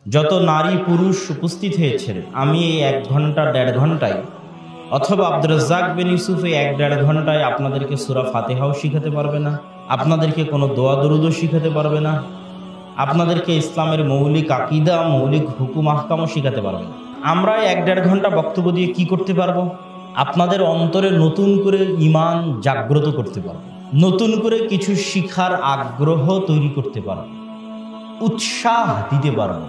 যত নারী পুরুষ উপস্থিত হয়েছেন, আমি এই 1 ঘন্টা 1.5 ঘন্টায় অথবা আব্দুর রাজ্জাক বিন ইউসুফ এই 1-1.5 ঘন্টায় আপনাদেরকে সূরা ফাতিহাও শিখাতে পারবে না, আপনাদেরকে কোনো দোয়া দরুদও শিখাতে পারবে না, আপনাদেরকে ইসলামের মৌলিক আকীদা, মৌলিক হুকুম আহকামও শিখাতে পারবে না। আমরা 1-1.5 ঘন্টা বক্তব্য দিয়ে কি করতে পারবো? আপনাদের অন্তরে নতুন করে ঈমান জাগ্রত করতে পারবো, নতুন করে কিছু শিখার আগ্রহ তৈরি করতে পারবো, উৎসাহ দিতে পারবো।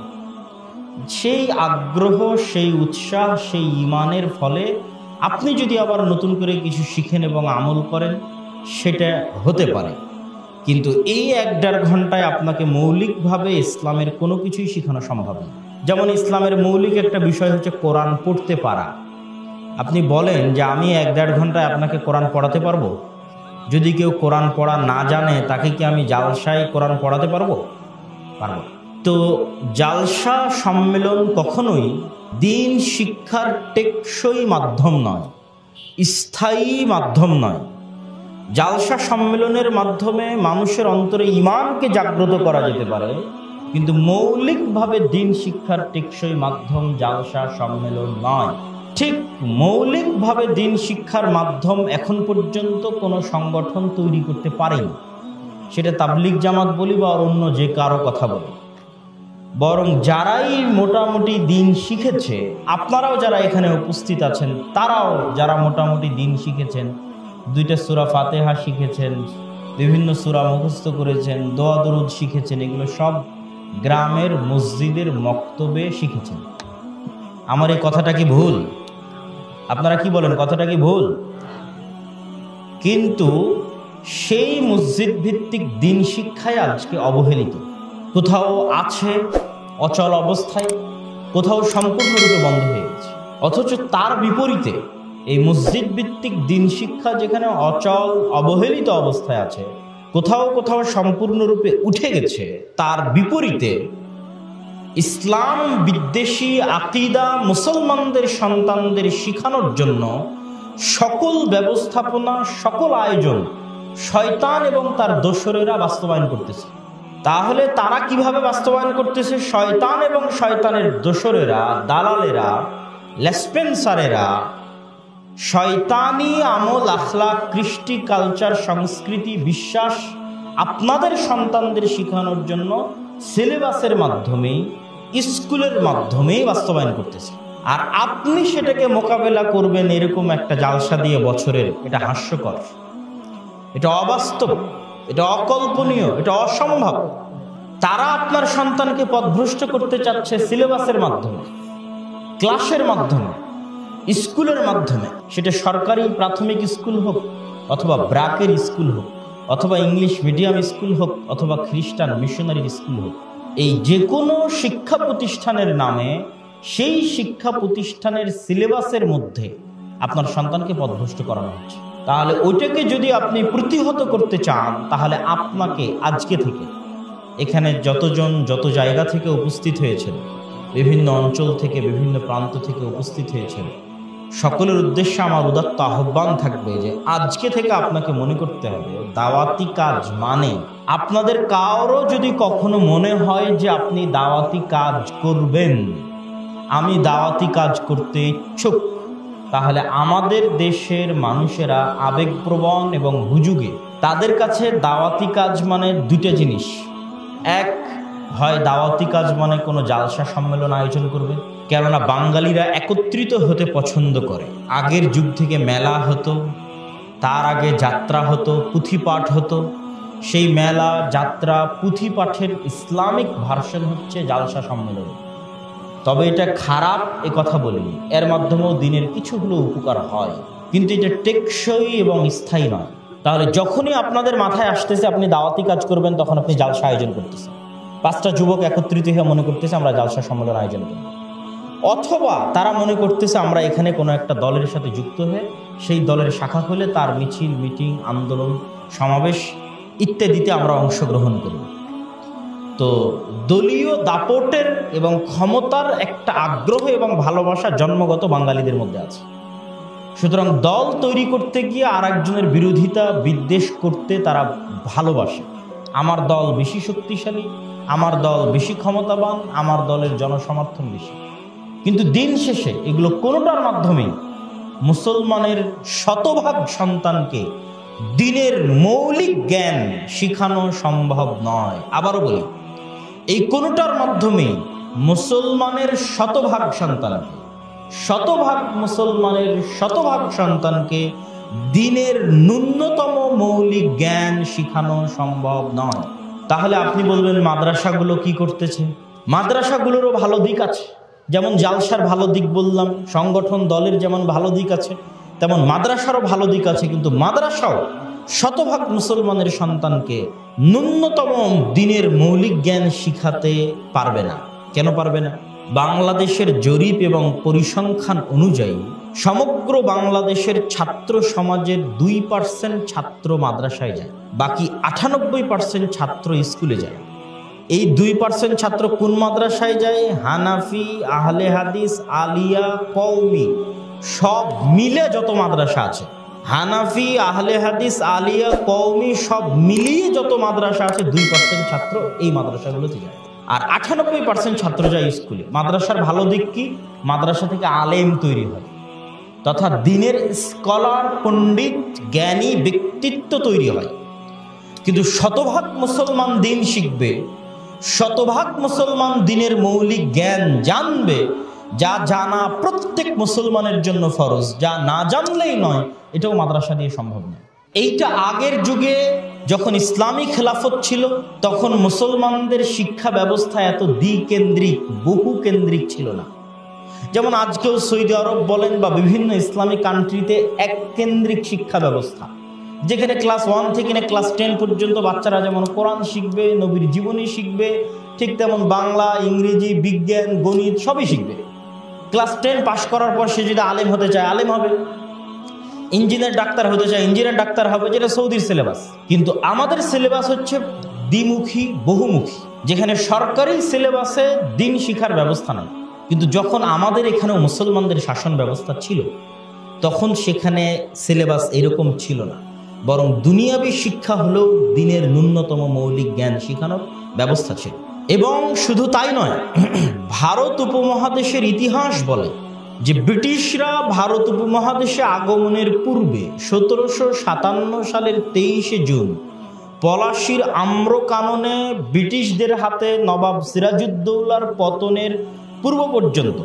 সেই আগ্রহ, সেই উৎসাহ, সেই ঈমানের ফলে আপনি যদি আবার নতুন করে কিছু শিখেন এবং আমল করেন, সেটা হতে পারে। কিন্তু এই 1-1.5 ঘন্টায় আপনাকে মৌলিকভাবে ইসলামের কোনো কিছুই শেখানো সম্ভব না। যেমন ইসলামের মৌলিক একটা বিষয় হচ্ছে কোরআন পড়তে পারা। আপনি বলেন যে আমি 1-1.5 ঘন্টায় আপনাকে কোরআন পড়াতে পারবো? যদি কেউ কোরআন পড়া না জানে, তাকে কি আমি জালসায় কোরআন পড়াতে পারবো? পারবো। তো জালসা সম্মেলন কখনোই দিন শিক্ষার টেকসই মাধ্যম নয়, স্থায়ী মাধ্যম নয়। জালসা সম্মেলনের মাধ্যমে মানুষের অন্তরে ঈমানকে জাগ্রত করা যেতে পারে, কিন্তু মৌলিকভাবে দিন শিক্ষার টেকসই মাধ্যম জালসা সম্মেলন নয়। ঠিক মৌলিকভাবে দিন শিক্ষার মাধ্যম এখন পর্যন্ত কোনো সংগঠন তৈরি করতে পারেনি, সেটা তাবলিগ জামাত বলি বা অন্য যে কারো কথা বলি। বরং যারাই মোটামুটি দিন শিখেছে, আপনারাও যারা এখানে উপস্থিত আছেন, তারাও যারা মোটামুটি দিন শিখেছেন, 2টা সূরা ফাতিহা শিখেছেন, বিভিন্ন সূরা মুখস্থ করেছেন, দোয়া দরুদ শিখেছেন, এগুলো সব গ্রামের মসজিদের মক্তবে শিখেছেন। আমার এই কথাটা কি ভুল? আপনারা কি বলেন, কথাটা কি ভুল? কিন্তু সেই মসজিদ ভিত্তিক দিন শিক্ষায় আজকে অবহেলিত। কোথাও আছে অচল অবস্থায়, কোথাও সম্পূর্ণরূপে বন্ধ হয়ে গেছে। অথচ তার বিপরীতে এই মসজিদ ভিত্তিক দিন শিক্ষা যেখানে অচল অবহেলিত অবস্থায় আছে, কোথাও কোথাও সম্পূর্ণরূপে উঠে গেছে, তার বিপরীতে ইসলাম বিদ্বেষী আকীদা মুসলমানদের সন্তানদের শিখানোর জন্য সকল ব্যবস্থাপনা, সকল আয়োজন শয়তান এবং তার দোসরেরা বাস্তবায়ন করতেছে। তাহলে তারা কিভাবে বাস্তবায়ন করতেছে? শয়তান এবং শয়তানের দোসরেরা, দালালেরা, লেসপেন্সারেরা শয়তানি আমল, আখলাক, কৃষ্টি, কালচার, সংস্কৃতি, বিশ্বাস আপনাদের সন্তানদের শেখানোর জন্য সিলেবাসের মাধ্যমেই, স্কুলের মাধ্যমেই বাস্তবায়ন করতেছে। আর আপনি সেটাকে মোকাবেলা করবেন এরকম একটা জালসা দিয়ে বছরের, এটা হাস্যকর, এটা অবাস্তব, এটা অকল্পনীয়, এটা অসম্ভব। তারা আপনার সন্তানকে পথভ্রষ্ট করতে চাচ্ছে সিলেবাসের মাধ্যমে, ক্লাসের মাধ্যমে, স্কুলের মাধ্যমে। সেটা সরকারি প্রাথমিক স্কুল হোক, অথবা ব্রাকের স্কুল হোক, অথবা ইংলিশ মিডিয়াম স্কুল হোক, অথবা খ্রিস্টান মিশনারি স্কুল হোক। এই যে কোনো শিক্ষা প্রতিষ্ঠানের নামে সেই শিক্ষা প্রতিষ্ঠানের সিলেবাসের মধ্যে আপনার সন্তানকে পথভ্রষ্ট করানো হচ্ছে। তাহলে ওইটাকে যদি আপনি প্রতিহত করতে চান, তাহলে আপনাকে আজকে থেকে এখানে যতজন যত জায়গা থেকে উপস্থিত হয়েছেন, বিভিন্ন অঞ্চল থেকে, বিভিন্ন প্রান্ত থেকে উপস্থিত হয়েছেন, সকলের উদ্দেশ্যে আমার উদাত্ত আহ্বান থাকবে যে আজকে থেকে আপনাকে মনে করতে হবে দাওয়াতি কাজ মানে, আপনাদের কারো যদি কখনো মনে হয় যে আপনি দাওয়াতি কাজ করবেন, আমি দাওয়াতি কাজ করতে ইচ্ছুক, তাহলে আমাদের দেশের মানুষেরা আবেগপ্রবণ এবং হুজুগে, তাদের কাছে দাওয়াতি কাজ মানে 2টা জিনিস। এক, হয় দাওয়াতি কাজ মানে কোনো জালসা সম্মেলন আয়োজন করবে, কেননা বাঙালিরা একত্রিত হতে পছন্দ করে। আগের যুগ থেকে মেলা হতো, তার আগে যাত্রা হতো, পুঁথিপাঠ হতো। সেই মেলা, যাত্রা, পুঁথিপাঠের ইসলামিক ভার্সন হচ্ছে জালসা সম্মেলন। তবে এটা খারাপ এ কথা বলিনি, এর মাধ্যমেও দিনের কিছু হলেও উপকার হয়, কিন্তু এটা টেকসই এবং স্থায়ী নয়। তাহলে যখনই আপনাদের মাথায় আসতেছে আপনি দাওয়াতি কাজ করবেন, তখন আপনি জালসা আয়োজন করতেছেন। 5টা যুবক একত্রিত হয়ে মনে করতেছে আমরা জালসা সম্মেলন আয়োজন করব, অথবা তারা মনে করতেছে আমরা এখানে কোনো একটা দলের সাথে যুক্ত হয়ে সেই দলের শাখা হলে তার মিছিল, মিটিং, আন্দোলন, সমাবেশ ইত্যাদিতে আমরা অংশগ্রহণ করব। তো দলীয় দাপটের এবং ক্ষমতার একটা আগ্রহ এবং ভালোবাসা জন্মগত বাঙালিদের মধ্যে আছে। সুতরাং দল তৈরি করতে গিয়ে আর একজনের বিরোধিতা, বিদ্বেষ করতে তারা ভালোবাসে। আমার দল বেশি শক্তিশালী, আমার দল বেশি ক্ষমতাবান, আমার দলের জনসমর্থন বেশি। কিন্তু দিন শেষে এগুলো কোনোটার মাধ্যমেই মুসলমানের শতভাগ সন্তানকে দ্বীনের মৌলিক জ্ঞান শিখানো সম্ভব নয়। আবারও বলি, এই কোনোটার মাধ্যমেই মুসলমানের শতভাগ সন্তানকে দ্বীনের ন্যূনতম মৌলিক জ্ঞান শিখানো সম্ভব নয়। তাহলে আপনি বলবেন মাদ্রাসাগুলো কি করতেছে? মাদ্রাসাগুলোরও ভালো দিক আছে, যেমন জালসার ভালো দিক বললাম, সংগঠন দলের যেমন ভালো দিক আছে, তেমন মাদ্রাসারও ভালো দিক আছে। কিন্তু মাদ্রাসাও শতভাগ মুসলমানের সন্তানকে ন্যূনতম দ্বীনের মৌলিক জ্ঞান শিখাতে পারবে না। কেন পারবে না? বাংলাদেশের জরিপ এবং পরিসংখ্যান অনুযায়ী সমগ্র বাংলাদেশের ছাত্র সমাজের 2% ছাত্র মাদ্রাসায় যায়, বাকি 98% ছাত্র স্কুলে যায়। এই 2% ছাত্র কোন মাদ্রাসায় যায়? হানাফি, আহলে হাদিস, আলিয়া, কওমি সব মিলে যত মাদ্রাসা আছে, হানাফি, আহলে হাদিস, আলিয়া, কওমি সব মিলিয়ে যত মাদ্রাসা আছে, 2% ছাত্র এই মাদ্রাসাগুলোতে যায়, আর 98% ছাত্র যায় স্কুলে। মাদ্রাসার ভালো দিক কি? মাদ্রাসা থেকে আলেম তৈরি হয়, তথা দ্বীনের স্কলার, পণ্ডিত, জ্ঞানী ব্যক্তিত্ব তৈরি হয়। কিন্তু শতভাগ মুসলমান দ্বীন শিখবে, শতভাগ মুসলমান দ্বীনের মৌলিক জ্ঞান জানবে, যা জানা প্রত্যেক মুসলমানের জন্য ফরজ, যা না জানলেই নয়, এটাও মাদ্রাসা দিয়ে সম্ভব নয়। এইটা আগের যুগে যখন ইসলামী খেলাফত ছিল, তখন মুসলমানদের শিক্ষা ব্যবস্থা এত দ্বিকেন্দ্রিক, বহু কেন্দ্রিক ছিল না। যেমন আজকেও সৌদি আরব বলেন বা বিভিন্ন ইসলামিক কান্ট্রিতে এক কেন্দ্রিক শিক্ষা ব্যবস্থা, যেখানে ক্লাস 1 থেকে ক্লাস 10 পর্যন্ত বাচ্চারা যেমন কোরআন শিখবে, নবীর জীবনী শিখবে, ঠিক তেমন বাংলা, ইংরেজি, বিজ্ঞান, গণিত সবই শিখবে। ক্লাস 10 পাশ করার পর সে যদি আলেম হতে চায় আলেম হবে, ইঞ্জিনিয়ার ডাক্তার হতে চায় ইঞ্জিনিয়ার ডাক্তার হবে, যেটা সৌদির সিলেবাস। কিন্তু আমাদের সিলেবাস হচ্ছে দ্বিমুখী, বহুমুখী, যেখানে সরকারি সিলেবাসে দ্বীন শিক্ষার ব্যবস্থা নেই। কিন্তু যখন আমাদের এখানেও মুসলমানদের শাসন ব্যবস্থা ছিল, তখন সেখানে সিলেবাস এরকম ছিল না, বরং দুনিয়াবী শিক্ষা হলেও দ্বীনের ন্যূনতম মৌলিক জ্ঞান শেখানোর ব্যবস্থা ছিল। এবং শুধু তাই নয়, ভারত উপমহাদেশের ইতিহাস বলে যে ব্রিটিশরা ভারত উপমহাদেশে আগমনের পূর্বে 1757 সালের 23 জুন পলাশির আম্রকাননে ব্রিটিশদের হাতে নবাব সিরাজউদ্দৌলার পতনের পূর্ব পর্যন্ত,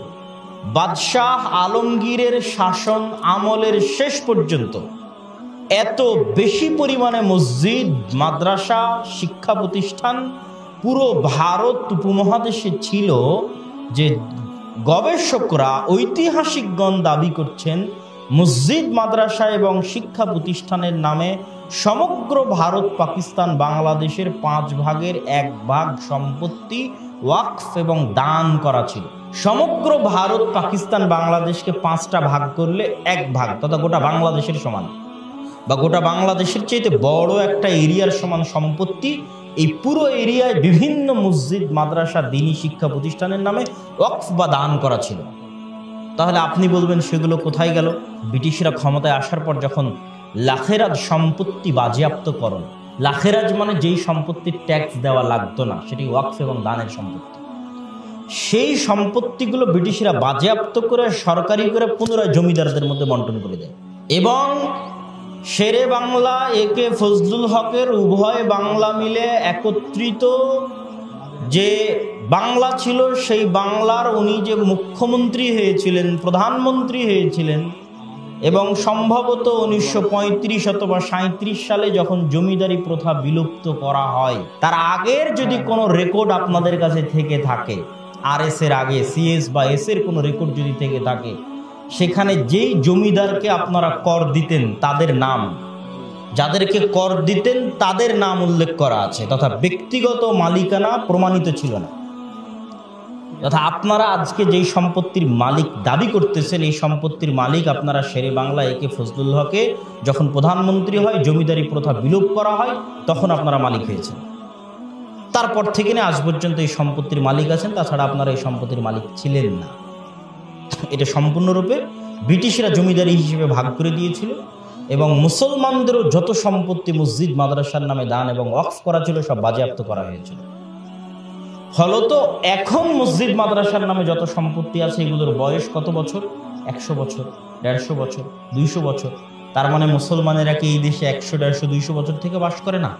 বাদশাহ আলমগীরের শাসন আমলের শেষ পর্যন্ত এত বেশি পরিমাণে মসজিদ, মাদ্রাসা, শিক্ষা প্রতিষ্ঠান পুরো ভারত উপমহাদেশে ছিল যে গবেষকরা, ঐতিহাসিকগণ দাবি করছেন মসজিদ, মাদ্রাসা এবং শিক্ষা প্রতিষ্ঠানের নামে সমগ্র ভারত, পাকিস্তান, বাংলাদেশের 5 ভাগের 1 ভাগ সম্পত্তি ওয়াকফ এবং দান করা ছিল। সমগ্র ভারত, পাকিস্তান, বাংলাদেশকে 5টা ভাগ করলে 1 ভাগ, তথা গোটা বাংলাদেশের সমান বা গোটা বাংলাদেশের চাইতে বড় একটা এরিয়ার সমান সম্পত্তি এই পুরো এরিয়ায় বিভিন্ন মসজিদ, মাদ্রাসা, দ্বীনি শিক্ষা প্রতিষ্ঠানের নামে ওয়াকফ বা দান করা ছিল। তাহলে আপনি বলবেন সেগুলো কোথায় গেল? ব্রিটিশরা ক্ষমতায় আসার পর যখন লাখেরাজ সম্পত্তি বাজেয়াপ্তকরণ, লাখেরাজ মানে যেই সম্পত্তির ট্যাক্স দেওয়া লাগতো না, সেটি ওয়াকফ এবং দানের সম্পত্তি, সেই সম্পত্তিগুলো ব্রিটিশরা বাজেয়াপ্ত করে সরকারি করে পুনরায় জমিদারদের মধ্যে বন্টন করে দেয়। এবং শেরে বাংলা, একে ফজলুল হকের উভয় বাংলা মিলে একত্রিত যে বাংলা ছিল, সেই বাংলার উনি যে মুখ্যমন্ত্রী হয়েছিলেন, প্রধানমন্ত্রী হয়েছিলেন, এবং সম্ভবত 1935 অথবা 37 সালে যখন জমিদারি প্রথা বিলুপ্ত করা হয়, তার আগের যদি কোনো রেকর্ড আপনাদের কাছে থেকে থাকে, RS এর আগে CS বা S এর কোনো রেকর্ড যদি থেকে থাকে, সেখানে যেই জমিদারকে আপনারা কর দিতেন তাদের নাম, যাদেরকে কর দিতেন তাদের নাম উল্লেখ করা আছে, তথা ব্যক্তিগত মালিকানা প্রমাণিত ছিল না। তথা আপনারা আজকে যেই সম্পত্তির মালিক দাবি করতেছেন, এই সম্পত্তির মালিক আপনারা শেরে বাংলা, একে ফজলুল হকে যখন প্রধানমন্ত্রী হয়, জমিদারি প্রথা বিলোপ করা হয়, তখন আপনারা মালিক হয়েছেন। তারপর থেকে আজ পর্যন্ত এই সম্পত্তির মালিক আছেন, তাছাড়া আপনারা এই সম্পত্তির মালিক ছিলেন না। এটা সম্পূর্ণরূপে ব্রিটিশরা জমিদারি হিসেবে ভাগ করে দিয়েছিল এবং মুসলমানদেরও যত সম্পত্তি মসজিদ, মাদ্রাসার নামে দান এবং ওয়াকফ করা ছিল সব বাজেয়াপ্ত করা হয়েছিল। ফলত এখন মসজিদ মাদ্রাসার নামে যত সম্পত্তি আছে এগুলোর বয়স কত বছর? 100 বছর, 150 বছর, 200 বছর। তার মানে মুসলমানেরা কি এই দেশে 100, 150, 200 বছর থেকে বাস করে না,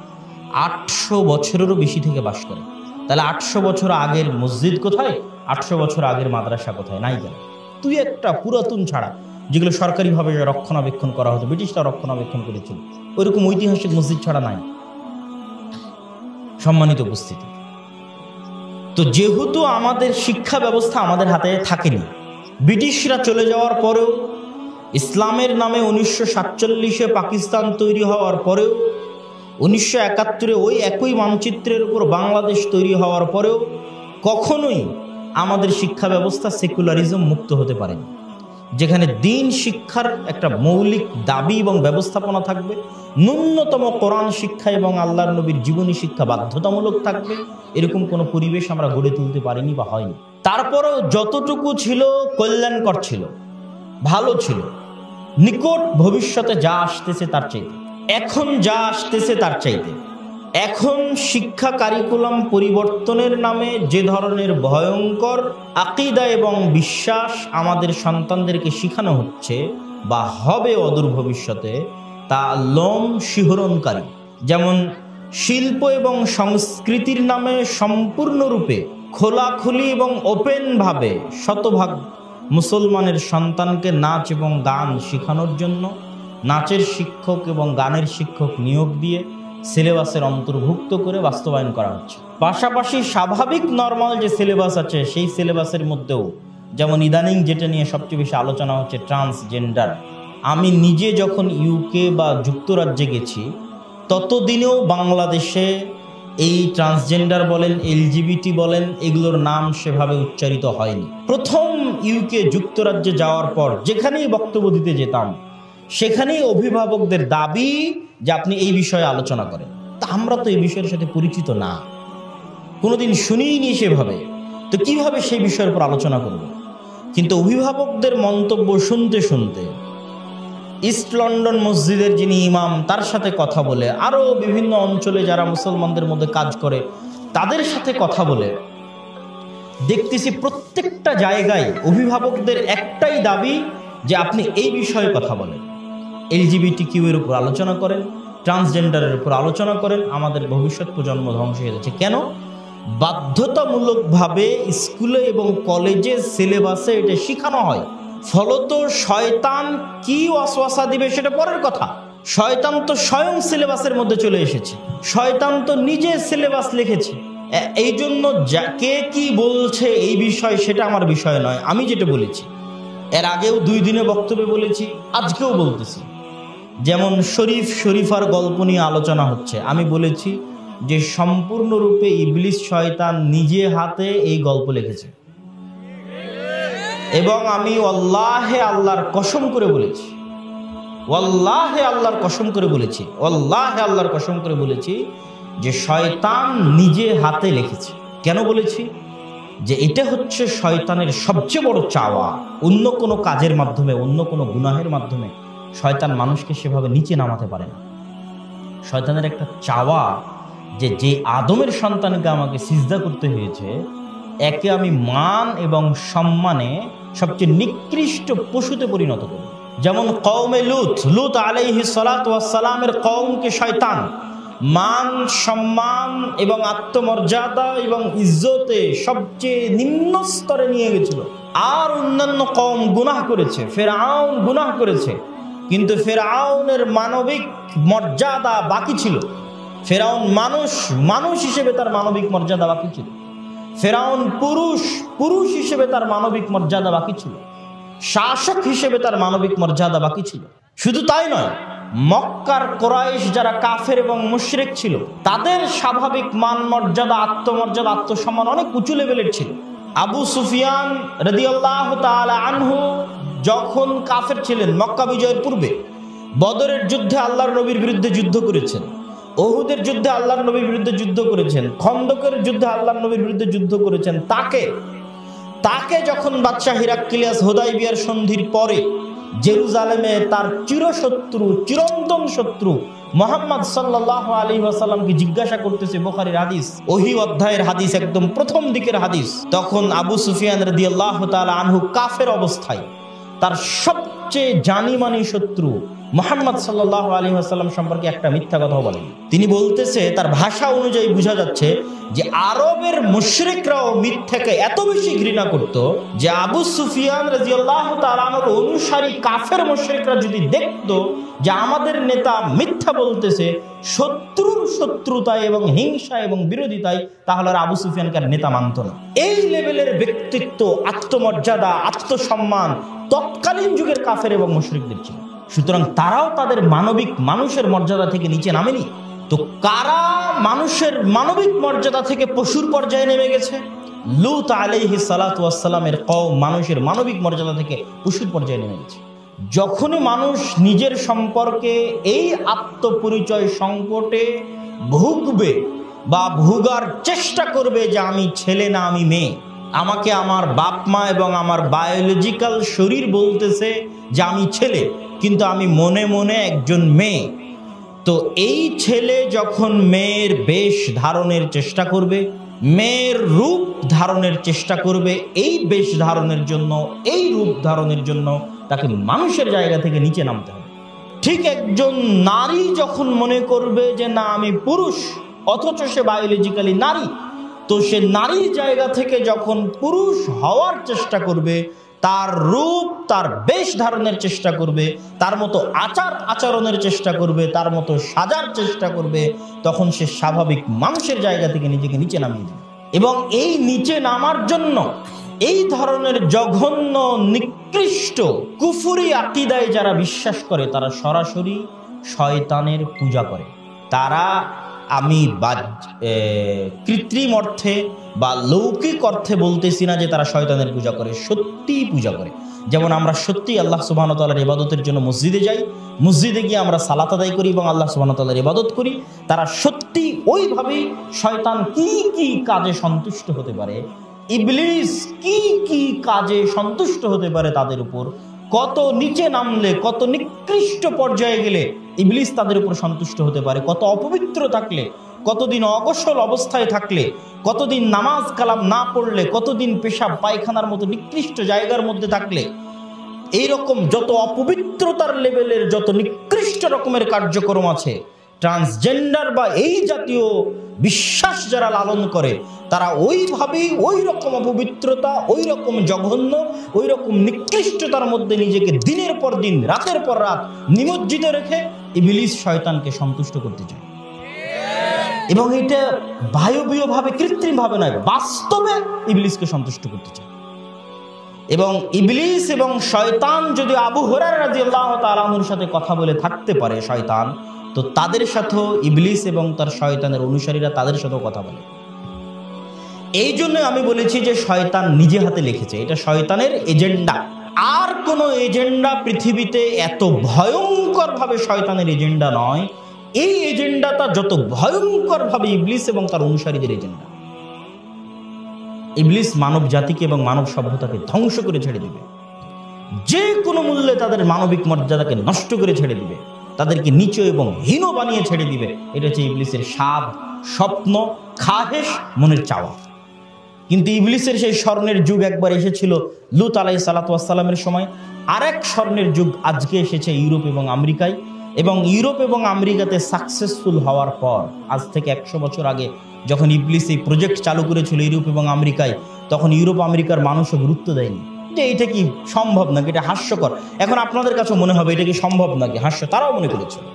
800 বছরেরও বেশি থেকে বাস করে। তাহলে 800 বছর আগের মসজিদ কোথায়, 800 বছর আগের মাদ্রাসা কোথায়? নাই কেন? তুই একটা পুরাতন ছাড়া, যেগুলো সরকারিভাবে রক্ষণাবেক্ষণ করা হতো, ব্রিটিশরা রক্ষণাবেক্ষণ করেছিল, ওইরকম ঐতিহাসিক মসজিদ ছাড়া নাই। সম্মানিত উপস্থিতি, তো যেহেতু আমাদের শিক্ষা ব্যবস্থা আমাদের হাতে থাকেনি, ব্রিটিশরা চলে যাওয়ার পরেও, ইসলামের নামে 1947-এ পাকিস্তান তৈরি হওয়ার পরেও, 1971-এ ওই একই মানচিত্রের উপর বাংলাদেশ তৈরি হওয়ার পরেও কখনোই আমাদের শিক্ষা ব্যবস্থা সেকুলারিজম মুক্ত হতে পারেনি। যেখানে দিন শিক্ষার একটা মৌলিক দাবি এবং ব্যবস্থাপনা থাকবে, ন্যূনতম কোরআন শিক্ষা এবং আল্লাহর নবীর জীবনী শিক্ষা বাধ্যতামূলক থাকবে, এরকম কোনো পরিবেশ আমরা গড়ে তুলতে পারিনি বা হয়নি। তারপরেও যতটুকু ছিল কল্যাণকর ছিল, ভালো ছিল, নিকট ভবিষ্যতে যা আসতেছে তার চাইতে, এখন যা আসতেছে তার চাইতে, এখন শিক্ষা কারিকুলাম পরিবর্তনের নামে যে ধরনের ভয়ঙ্কর আকীদা এবং বিশ্বাস আমাদের সন্তানদেরকে শেখানো হচ্ছে বা হবে অদূর ভবিষ্যতে, তা লোম শিহরণকারী। যেমন শিল্প এবং সংস্কৃতির নামে সম্পূর্ণরূপে খোলাখুলি এবং ওপেনভাবে শতভাগ মুসলমানের সন্তানকে নাচ এবং গান শেখানোর জন্য নাচের শিক্ষক এবং গানের শিক্ষক নিয়োগ দিয়ে সিলেবাসের অন্তর্ভুক্ত করে বাস্তবায়ন করা হচ্ছে। পাশাপাশি স্বাভাবিক নর্মাল যে সিলেবাস আছে সেই সিলেবাসের মধ্যেও, যেমন ইদানিং যেটা নিয়ে সবচেয়ে বেশি আলোচনা হচ্ছে ট্রান্সজেন্ডার। আমি নিজে যখন ইউকে বা যুক্তরাজ্যে গেছি, ততদিনেও বাংলাদেশে এই ট্রান্সজেন্ডার বলেন, এলজিবিটি বলেন, এগুলোর নাম সেভাবে উচ্চারিত হয়নি। প্রথম ইউকে যুক্তরাজ্যে যাওয়ার পর যেখানেই বক্তব্য দিতে যেতাম, সেখানেই অভিভাবকদের দাবি যে আপনি এই বিষয়ে আলোচনা করেন। তা আমরা তো এই বিষয়ের সাথে পরিচিত না, কোনোদিন শুনিনি সেভাবে, তো কিভাবে সেই বিষয়ের উপর আলোচনা করব? কিন্তু অভিভাবকদের মন্তব্য শুনতে শুনতে, ইস্ট লন্ডন মসজিদের যিনি ইমাম তার সাথে কথা বলে, আরও বিভিন্ন অঞ্চলে যারা মুসলমানদের মধ্যে কাজ করে তাদের সাথে কথা বলে দেখতেছি প্রত্যেকটা জায়গায় অভিভাবকদের একটাই দাবি যে আপনি এই বিষয়ে কথা বলেন, এলজিবিটিকিউ এর উপর আলোচনা করেন, ট্রান্সজেন্ডারের উপর আলোচনা করেন। আমাদের ভবিষ্যৎ প্রজন্ম ধ্বংস হয়ে যাচ্ছে। কেন? বাধ্যতামূলকভাবে স্কুলে এবং কলেজে সিলেবাসে এটা শেখানো হয়। ফলত শয়তান কি ওয়াসওয়াসা দিবে সেটা পরের কথা। শয়তান তো স্বয়ং সিলেবাসের মধ্যে চলে এসেছে, শয়তান তো নিজে সিলেবাস লিখেছে। এই জন্য কে কি বলছে এই বিষয় সেটা আমার বিষয় নয়। আমি যেটা বলেছি, এর আগেও 2 দিনে বক্তব্যে বলেছি, আজকেও বলতেছি। যেমন শরীফার গল্প নিয়ে আলোচনা হচ্ছে, আমি বলেছি যে সম্পূর্ণরূপে ইবলিস শয়তান নিজে হাতে এই গল্প লিখেছে, এবং আমি ওয়াল্লাহে আল্লাহর কসম করে বলেছি, ওয়াল্লাহে আল্লাহর কসম করে বলেছি, ওয়াল্লাহে আল্লাহর কসম করে বলেছি যে শয়তান নিজে হাতে লিখেছে। কেন বলেছি? যে এটা হচ্ছে শয়তানের সবচেয়ে বড় চাওয়া। অন্য কোনো কাজের মাধ্যমে, অন্য কোনো গুনাহের মাধ্যমে শয়তান মানুষকে সেভাবে নিচে নামাতে পারে না। শয়তানের একটা চাওয়া যে আদমের সন্তানকে আমাকে সিজদা করতে হয়েছে, একে আমি মান এবং সম্মানে সবচেয়ে নিকৃষ্ট পশুতে পরিণত করি। যেমন কওমে লুত আলাইহিস সালাতু ওয়াস সালামের কওমকে শয়তান মান সম্মান এবং আত্মমর্যাদা এবং ইজ্জতে সবচেয়ে নিম্ন স্তরে নিয়ে গেছিল। আর অন্যান্য কওম গুনাহ করেছে, ফেরাউন গুনাহ করেছে, কিন্তু ফেরাউনের মানবিক মর্যাদা বাকি ছিল। ফেরাউন মানুষ হিসেবে তার মানবিক মর্যাদা বাকি ছিল। ফেরাউন পুরুষ হিসেবে তার মানবিক মর্যাদা বাকি ছিল। শাসক হিসেবে তার মানবিক মর্যাদা বাকি ছিল। শুধু তাই নয়, মক্কার কোরাইশ যারা কাফের এবং মুশরিক ছিল, তাদের স্বাভাবিক মান মর্যাদা, আত্মমর্যাদা, আত্মসম্মান অনেক উঁচু লেভেলের ছিল। আবু সুফিয়ান রাদিয়াল্লাহু তাআলা আনহু যখন কাফের ছিলেন, মক্কা বিজয়ের পূর্বে বদরের যুদ্ধে আল্লাহর নবীর বিরুদ্ধে যুদ্ধ করেছেন, উহুদের যুদ্ধে আল্লাহর নবীর বিরুদ্ধে যুদ্ধ করেছেন, খন্দকের যুদ্ধে আল্লাহর নবীর বিরুদ্ধে যুদ্ধ করেছেন। তাকে যখন বাদশাহ হিরাক্লিয়াস হুদাইবিয়ার সন্ধির পরে জেরুজালেমে তার চিরশত্রু, চিরন্তন শত্রু মুহাম্মদ সাল্লাল্লাহু আলাইহি ওয়াসাল্লামকে জিজ্ঞাসা করতেছে, বুখারীর হাদিস, ওহী অধ্যায়ের হাদিস, একদম প্রথম দিকের হাদিস। তখন আবু সুফিয়ান রাদিয়াল্লাহু তাআলা আনহু কাফের অবস্থায় তার সবচেয়ে জানিমানি শত্রু মুহাম্মদ সাল্লাল্লাহু আলাইহি ওয়াসাল্লাম সম্পর্কে একটা মিথ্যা কথা বলেন। তিনি বলতেছে, তার ভাষা অনুযায়ী বোঝা যাচ্ছে যে আরবের মুশরিকরাও মিথ্যাকে এত বেশি ঘৃণা করত যে আবু সুফিয়ান রাদিয়াল্লাহু তাআলা আনহুর অনুসারী কাফের মুশরিকরা যদি দেখতো যে আমাদের নেতা মিথ্যা বলতেছে শত্রুর শত্রুতায় এবং হিংসা এবং বিরোধিতায়, তাহলে আবু সুফিয়ানকে আর নেতা মানত না। এই লেভেলের ব্যক্তিত্ব, আত্মমর্যাদা, আত্মসম্মান তৎকালীন যুগের কাফের এবং মুশরিকদের ছিল। সুতরাং তারাও তাদের মানুষের মর্যাদা থেকে নিচে নামেনি। তো কারা মানুষের মানবিক মর্যাদা থেকে পশুর পর্যায়ে নেমে গেছে? লূত আলাইহিস সালাতু ওয়াস সালামের কওম মানুষের মানবিক মর্যাদা থেকে পশুর পর্যায়ে নেমে গেছে। যখনই মানুষ নিজের সম্পর্কে এই আত্মপরিচয় সংকটে ভুগবে বা ভোগার চেষ্টা করবে যে আমি ছেলে না আমি মেয়ে, আমাকে আমার বাপ মা এবং আমার বায়োলজিক্যাল শরীর বলতেছে যে আমি ছেলে, কিন্তু আমি মনে মনে একজন মেয়ে, তো এই ছেলে যখন মেয়ের বেশ ধারণের চেষ্টা করবে, মেয়ের রূপ ধারণের চেষ্টা করবে, এই বেশ ধারণের জন্য, এই রূপ ধারণের জন্য তাকে মানুষের জায়গা থেকে নিচে নামতে হবে। ঠিক একজন নারী যখন মনে করবে যে না আমি পুরুষ, অথচ সে বায়োলজিক্যালি নারী, তো সে নারীর জায়গা থেকে যখন পুরুষ হওয়ার চেষ্টা করবে, তার রূপ, তার বেশ ধারণের চেষ্টা করবে, তার মতো আচার আচরণের চেষ্টা করবে, তার মতো সাজার চেষ্টা করবে, তখন সে স্বাভাবিক মানুষের জায়গা থেকে নিজেকে নিচে নামিয়ে দেবে। এবং এই নিচে নামার জন্য এই ধরনের জঘন্য নিকৃষ্ট কুফরি আকীদায় যারা বিশ্বাস করে, তারা সরাসরি শয়তানের পূজা করে। তারা আমি কৃত্রিম অর্থে বা লৌকিক অর্থে বলতেছি না যে তারা শয়তানের পূজা করে, সত্যিই পূজা করে। যেমন আমরা সত্যি আল্লাহ সুবহানাহু ওয়া তাআলার ইবাদতের জন্য মসজিদে যাই, মসজিদে গিয়ে আমরা সালাত আদায় করি এবং আল্লাহ সুবহানাহু ওয়া তাআলার ইবাদত করি। তারা সত্যি ওইভাবেই শয়তান কি কি কাজে সন্তুষ্ট হতে পারে, ইবলিস কি কি কাজে সন্তুষ্ট হতে পারে তাদের উপর, কত নিচে নামলে, কত নিকৃষ্ট পর্যায়ে গেলে ইবলিস তাদের উপর সন্তুষ্ট হতে পারে, কত অপবিত্র থাকলে, কতদিন অগোসল অবস্থায় থাকলে, কতদিন নামাজ কালাম না পড়লে, কতদিন পেশাব পায়খানার মতো নিকৃষ্ট জায়গার মধ্যে থাকলে, এইরকম যত অপবিত্রতার লেভেলের যত নিকৃষ্ট রকমের কার্যক্রম আছে, ট্রান্সজেন্ডার বা এই জাতীয় বিশ্বাস যারা লালন করে, তারা ওইভাবেই ওই রকম অপবিত্রতা, ওই রকম জঘন্য, ওই রকম নিকৃষ্টতার মধ্যে নিজেকে দিনের পর দিন, রাতের পর রাত নিমজ্জিত রেখে ইবলিস শয়তানকে সন্তুষ্ট করতে চায়। এবং এটা বায়বীয়ভাবে, কৃত্রিমভাবে নয়, বাস্তবে ইবলিসকে সন্তুষ্ট করতে চায়। এবং ইবলিস এবং শয়তান যদি আবু হুরায়রা রাদিয়াল্লাহু তাআলা আনহুর সাথে কথা বলে থাকতে পারে শয়তান, তো তাদের সাথেও ইবলিস এবং তার শয়তানের অনুসারীরা তাদের সাথেও কথা বলে। এই জন্য আমি বলেছি যে শয়তান নিজে হাতে লিখেছে, এটা শয়তানের এজেন্ডা। আর কোনো এজেন্ডা পৃথিবীতে এত ভয়ঙ্করভাবে শয়তানের এজেন্ডা নয়। এই এজেন্ডাটা যত ভয়ঙ্করভাবে ইবলিস এবং তার অনুসারীদের এজেন্ডা। ইবলিস মানব জাতিকে এবং মানব সভ্যতাকে ধ্বংস করে ছেড়ে দিবে, যে কোনো মূল্যে তাদের মানবিক মর্যাদাকে নষ্ট করে ছেড়ে দিবে, তাদেরকে নিচু এবং হীন বানিয়ে ছেড়ে দিবে। এটা হচ্ছে ইবলিসের স্বাদ, স্বপ্ন, খাহেশ, মনের চাওয়া। কিন্তু ইবলিসের সেই স্বর্ণের যুগ একবার এসেছিল লূত আলাইহিস সালাতু ওয়াস সালামের সময়। আরেক স্বর্ণের যুগ আজকে এসেছে ইউরোপ এবং আমেরিকায়। এবং ইউরোপ এবং আমেরিকাতে সাকসেসফুল হওয়ার পর, আজ থেকে 100 বছর আগে যখন ইবলিস এই প্রজেক্ট চালু করেছিল ইউরোপ এবং আমেরিকায়, তখন ইউরোপ আমেরিকার মানুষও গুরুত্ব দেয়নি যে এটা কি সম্ভব নাকি, এটা হাস্যকর। এখন আপনাদের কাছে মনে হবে এটা কি সম্ভব নাকি, হাস্য, তারাও মনে করেছিল।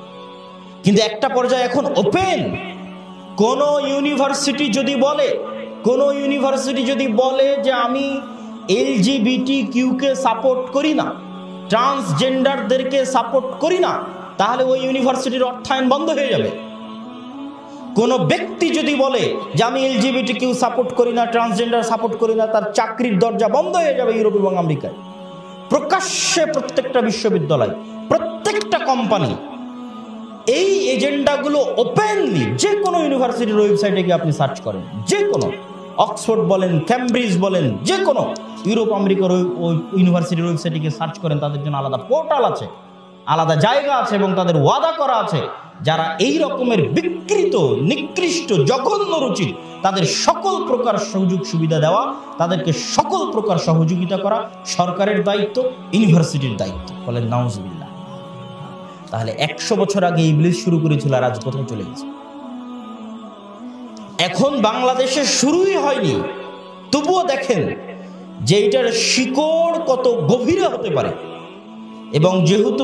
কিন্তু একটা পর্যায়ে এখন ওপেন, কোন ইউনিভার্সিটি যদি বলে যে আমি LGBTQ কে সাপোর্ট করি না, ট্রান্সজেন্ডারদেরকে সাপোর্ট করি না, তাহলে ওই ইউনিভার্সিটির অর্থায়ন বন্ধ হয়ে যাবে। কোন ব্যক্তি যদি বলে যে আমি LGBTQ সাপোর্ট করি না, ট্রান্সজেন্ডার সাপোর্ট করি না, তার চাকরির দরজা বন্ধ হয়ে যাবে ইউরোপ এবং আমেরিকায়। প্রকাশ্যে প্রত্যেকটা বিশ্ববিদ্যালয়, প্রত্যেকটা কোম্পানি এই এজেন্ডাগুলো ওপেনলি, যে কোনো ইউনিভার্সিটির ওয়েবসাইটে গিয়ে আপনি সার্চ করেন, যে কোনো অক্সফোর্ড বলেন, ক্যামব্রিজ বলেন, যে কোনো ইউরোপ আমেরিকার ইউনিভার্সিটির ওয়েবসাইটে গিয়ে সার্চ করেন, তাদের জন্য আলাদা পোর্টাল আছে, আলাদা জায়গা আছে এবং তাদের ওয়াদা করা আছে যারা এই রকমের বিকৃত, নিকৃষ্ট, জঘন্য রুচি, তাদের সকল প্রকার সুযোগ সুবিধা দেওয়া, তাদেরকে সকল প্রকার সহযোগিতা করা সরকারের দায়িত্ব, ইউনিভার্সিটির দায়িত্ব। বলেন নাউজুবিল্লাহ। তাহলে 100 বছর আগে ইবলিস শুরু করেছিল, আর আজ কোথায় চলে গেছে? এখন বাংলাদেশে শুরুই হয়নি, তবুও দেখেন যে এটার শিকড় কত গভীরে হতে পারে। এবং যেহেতু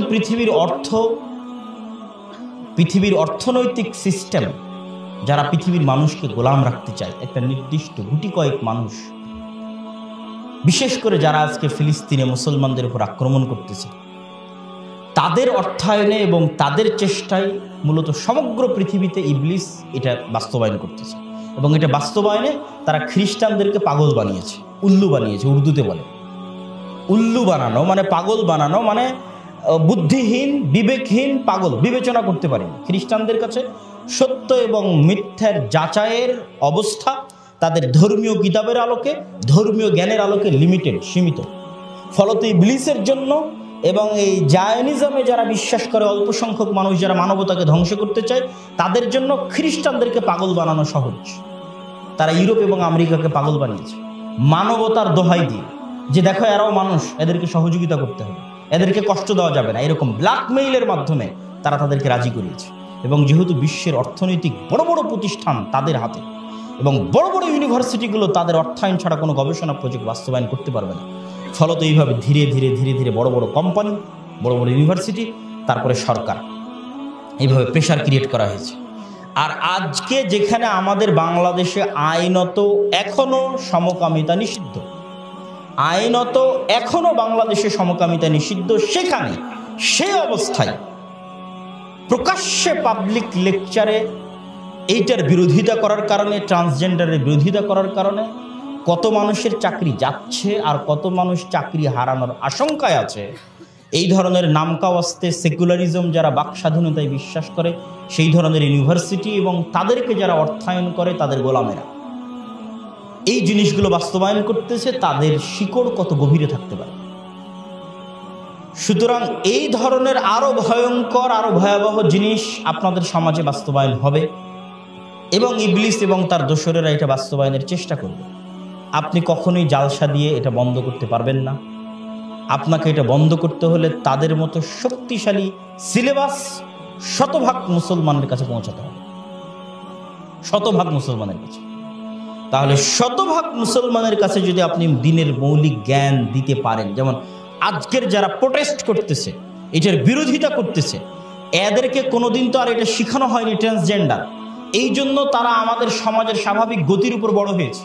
পৃথিবীর অর্থনৈতিক সিস্টেম, যারা পৃথিবীর মানুষকে গোলাম রাখতে চায়, একটা নির্দিষ্ট গুটি কয়েক মানুষ, বিশেষ করে যারা আজকে ফিলিস্তিনে মুসলমানদের উপর আক্রমণ করতেছে, তাদের অর্থায়নে এবং তাদের চেষ্টায় মূলত সমগ্র পৃথিবীতে ইবলিস এটা বাস্তবায়ন করতেছে। এবং এটা বাস্তবায়নে তারা খ্রিস্টানদেরকে পাগল বানিয়েছে, উল্লু বানিয়েছে। উর্দুতে বলে উল্লু বানানো মানে পাগল বানানো, মানে বুদ্ধিহীন, বিবেকহীন, পাগল, বিবেচনা করতে পারেনি। খ্রিস্টানদের কাছে সত্য এবং মিথ্যার যাচাইয়ের অবস্থা তাদের ধর্মীয় কিতাবের আলোকে, ধর্মীয় জ্ঞানের আলোকে লিমিটেড, সীমিত। ফলত ইবলিসের জন্য এবং এই জায়নিজমে যারা বিশ্বাস করে, অল্প সংখ্যক মানুষ যারা মানবতাকে ধ্বংস করতে চায়, তাদের জন্য খ্রিস্টানদেরকে পাগল বানানো সহজ। তারা ইউরোপ এবং আমেরিকাকে পাগল বানিয়েছে মানবতার দোহাই দিয়ে, যে দেখো এরাও মানুষ, এদেরকে সহযোগিতা করতে হবে, এদেরকে কষ্ট দেওয়া যাবে না, এরকম ব্ল্যাকমেইলের মাধ্যমে তারা তাদেরকে রাজি করিয়েছে। এবং যেহেতু বিশ্বের অর্থনৈতিক বড় বড় প্রতিষ্ঠান তাদের হাতে, এবং বড় বড় ইউনিভার্সিটিগুলো তাদের অর্থায়ন ছাড়া কোনো গবেষণা প্রজেক্ট বাস্তবায়ন করতে পারবে না, ফলত এইভাবে ধীরে ধীরে ধীরে ধীরে বড় বড় কোম্পানি, বড় বড় ইউনিভার্সিটি, তারপরে সরকার, এইভাবে প্রেশার ক্রিয়েট করা হয়েছে। আর আজকে যেখানে আমাদের বাংলাদেশে আইনত এখনো সমকামিতা নিষিদ্ধ, আইনত এখনো বাংলাদেশে সমকামিতা নিষিদ্ধ, সেখানে সেই অবস্থায় প্রকাশ্যে পাবলিক লেকচারে এইটার বিরোধিতা করার কারণে, ট্রান্সজেন্ডারের বিরোধিতা করার কারণে কত মানুষের চাকরি যাচ্ছে আর কত মানুষ চাকরি হারানোর আশঙ্কায় আছে। এই ধরনের নামকাওয়াস্তে সেকুলারিজম, যারা বাক স্বাধীনতায় বিশ্বাস করে, সেই ধরনের ইউনিভার্সিটি এবং তাদেরকে যারা অর্থায়ন করে, তাদের গোলামেরা এই জিনিসগুলো বাস্তবায়ন করতেছে, তাদের শিকড় কত গভীরে থাকতে পারে। সুতরাং এই ধরনের আরো ভয়ঙ্কর, আরো ভয়াবহ জিনিস আপনাদের সমাজে বাস্তবায়ন হবে, এবং ইবলিস এবং তার দোসরেরা এটা বাস্তবায়নের চেষ্টা করবে। আপনি কখনোই জালসা দিয়ে এটা বন্ধ করতে পারবেন না। আপনাকে এটা বন্ধ করতে হলে তাদের মতো শক্তিশালী সিলেবাস শতভাগ মুসলমানের কাছে পৌঁছাতে হবে, শতভাগ মুসলমানের কাছে। তাহলে শতভাগ মুসলমানের কাছে যদি আপনি দিনের মৌলিক জ্ঞান দিতে পারেন, যেমন আজকের যারা প্রোটেস্ট করতেছে, এটার বিরোধিতা করতেছে, এদেরকে কোনোদিন তো আর এটা শেখানো হয়নি ট্রান্সজেন্ডার, এই জন্য তারা আমাদের সমাজের স্বাভাবিক গতির উপর বড় হয়েছে।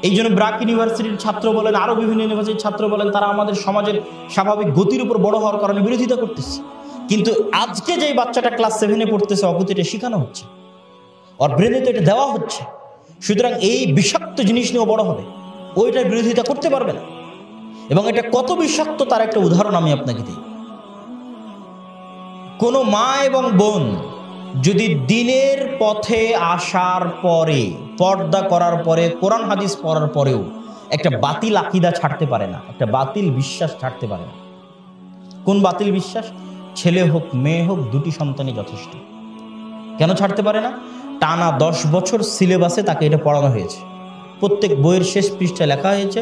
এই জন্য ব্রাক ইউনিভার্সিটির ছাত্র বলেন, আরো বিভিন্ন ইউনিভার্সিটির ছাত্র বলেন, তারা আমাদের সমাজের স্বাভাবিক গতির উপর বড় হওয়ার কারণে বিরোধিতা করতেছে। কিন্তু আজকে যেই বাচ্চাটা ক্লাস 7-এ পড়তেছে, অকুত এটা শেখানো হচ্ছে, ওর ব্রেনে তো এটা দেওয়া হচ্ছে। সুতরাং এই বিষাক্ত জিনিস নিয়েও বড় হবে, ওইটার বিরোধিতা করতে পারবে না। এবং এটা কত বিষাক্ত তার একটা উদাহরণ আমি আপনাকে দিই। কোনো মা এবং বোন যদি দিনের পথে আসার পরে, পর্দা করার পরে, কোরআন হাদিস পড়ার পরেও একটা বাতিল আকীদা ছাড়তে পারে না, একটা বাতিল বিশ্বাস ছাড়তে পারে না। কোন বাতিল বিশ্বাস? ছেলে হোক মেয়ে হোক, দুটি সন্তানই যথেষ্ট। কেন ছাড়তে পারে না? টানা 10 বছর সিলেবাসে তাকে এটা পড়ানো হয়েছে, প্রত্যেক বইয়ের শেষ পৃষ্ঠায় লেখা হয়েছে,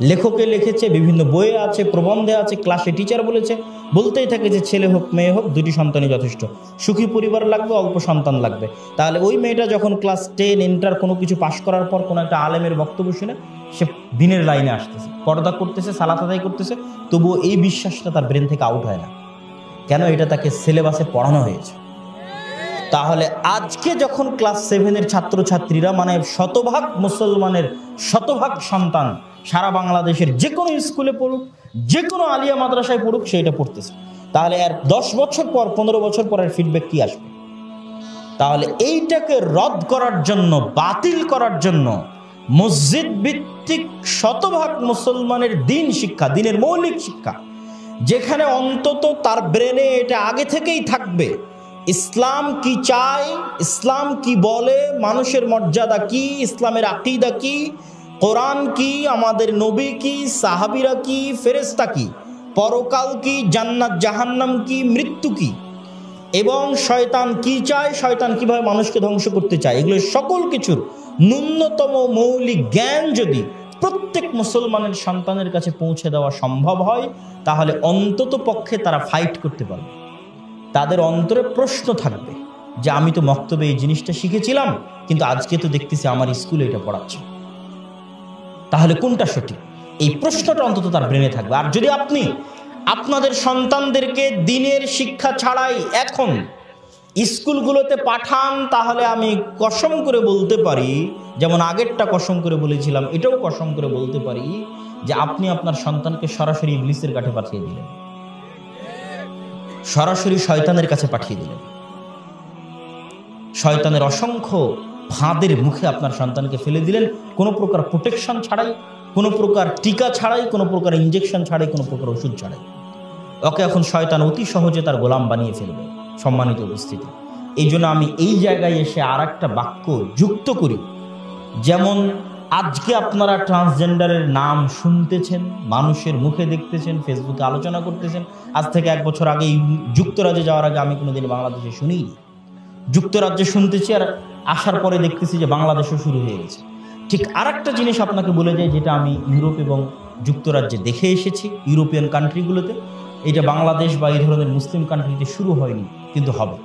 লেখকে লিখেছে, বিভিন্ন বইয়ে আছে, প্রবন্ধে আছে, ক্লাসে টিচার বলেছে, বলতেই থাকে যে ছেলে হোক মেয়ে হোক, দুটি সন্তানই যথেষ্ট। সুখী পরিবার লাগবে, অল্প সন্তান লাগবে। তাহলে ওই মেয়েটা যখন ক্লাস 10 ইন্টার কোনো কিছু পাশ করার পর কোনো একটা আলেমের বক্তব্য শুনে সে দিনের লাইনে আসতেছে, পর্দা করতেছে, সালাত আদায় করতেছে, তবুও এই বিশ্বাসটা তার ব্রেন থেকে আউট হয় না। কেন? এটা তাকে সিলেবাসে পড়ানো হয়েছে। তাহলে আজকে যখন ক্লাস 7-এর ছাত্রছাত্রীরা, মানে শতভাগ মুসলমানের শতভাগ সন্তান সারা বাংলাদেশের যে কোনো স্কুলে পড়ুক, যে কোনো আলিয়া মাদ্রাসায় পড়ুক, সেটা পড়তেছে, তাহলে আর 10 বছর পর, 15 বছর পরের ফিডব্যাক কি আসবে? তাহলে এইটাকে রদ করার জন্য, বাতিল করার জন্য মসজিদ ভিত্তিক শতভাগ মুসলমানের দিন শিক্ষা, দিনের মৌলিক শিক্ষা, যেখানে অন্তত তার ব্রেনে এটা আগে থেকেই থাকবে, ইসলাম কি চায়, ইসলাম কি বলে, মানুষের মর্যাদা কি, ইসলামের আকীদা কি, কোরআন কি, আমাদের নবী কি, সাহাবীরা কি, ফেরেশতা কি, পরকাল কি, জান্নাত জাহান্নাম কি, মৃত্যু কি, এবং শয়তান কি চায়, শয়তান কিভাবে মানুষকে ধ্বংস করতে চায়, এগুলো সকল কিছুর ন্যূনতম মৌলিক জ্ঞান যদি প্রত্যেক মুসলমানের সন্তানের কাছে পৌঁছে দেওয়া সম্ভব হয়, তাহলে অন্তত পক্ষে তারা ফাইট করতে পারবে। তাদের অন্তরে প্রশ্ন থাকবে যে আমি তো মক্তবে এই জিনিসটা শিখেছিলাম, কিন্তু আজকে তো দেখতেছি আমার স্কুলে এটা পড়াচ্ছে, তাহলে কোনটা সঠিক? এই প্রশ্নটা অন্তত তার ব্রেনে থাকবে। আর যদি আপনি আপনাদের সন্তানদেরকে দিনের শিক্ষা ছাড়াই এখন স্কুলগুলোতে পাঠান, তাহলে আমি কসম করে বলতে পারি, যেমন আগেরটা কসম করে বলেছিলাম, এটাও কসম করে বলতে পারি যে আপনি আপনার সন্তানকে সরাসরি ইবলিসের কাছে পাঠিয়ে দিলেন, সরাসরি শয়তানের কাছে পাঠিয়ে দিলেন। শয়তানের অসংখ্য ফাঁদের মুখে আপনার সন্তানকে ফেলে দিলেন, কোনো প্রকার প্রোটেকশন ছাড়াই, কোনো প্রকার টিকা ছাড়াই, কোনো প্রকার ইঞ্জেকশন ছাড়াই, কোনো প্রকার ওষুধ ছাড়াই। ওকে এখন শয়তান অতি সহজে তার গোলাম বানিয়ে ফেলবে। সম্মানিত উপস্থিতি, এই জন্য আমি এই জায়গায় এসে আর একটা বাক্য যুক্ত করি। যেমন আজকে আপনারা ট্রান্সজেন্ডারের নাম শুনতেছেন, মানুষের মুখে দেখতেছেন, ফেসবুকে আলোচনা করতেছেন। আজ থেকে 1 বছর আগে যুক্তরাজ্যে যাওয়ার আগে আমি কোনোদিন বাংলাদেশে শুনিনি। যুক্তরাজ্যে শুনতেছি, আর আসার পরে দেখতেছি যে বাংলাদেশও শুরু হয়ে গেছে। ঠিক আর একটা জিনিস আপনাকে বলে যায়, যেটা আমি ইউরোপ এবং যুক্তরাজ্যে দেখে এসেছি, ইউরোপিয়ান কান্ট্রিগুলোতে। এটা বাংলাদেশ বা এই ধরনের মুসলিম কান্ট্রিতে শুরু হয়নি, কিন্তু হবে।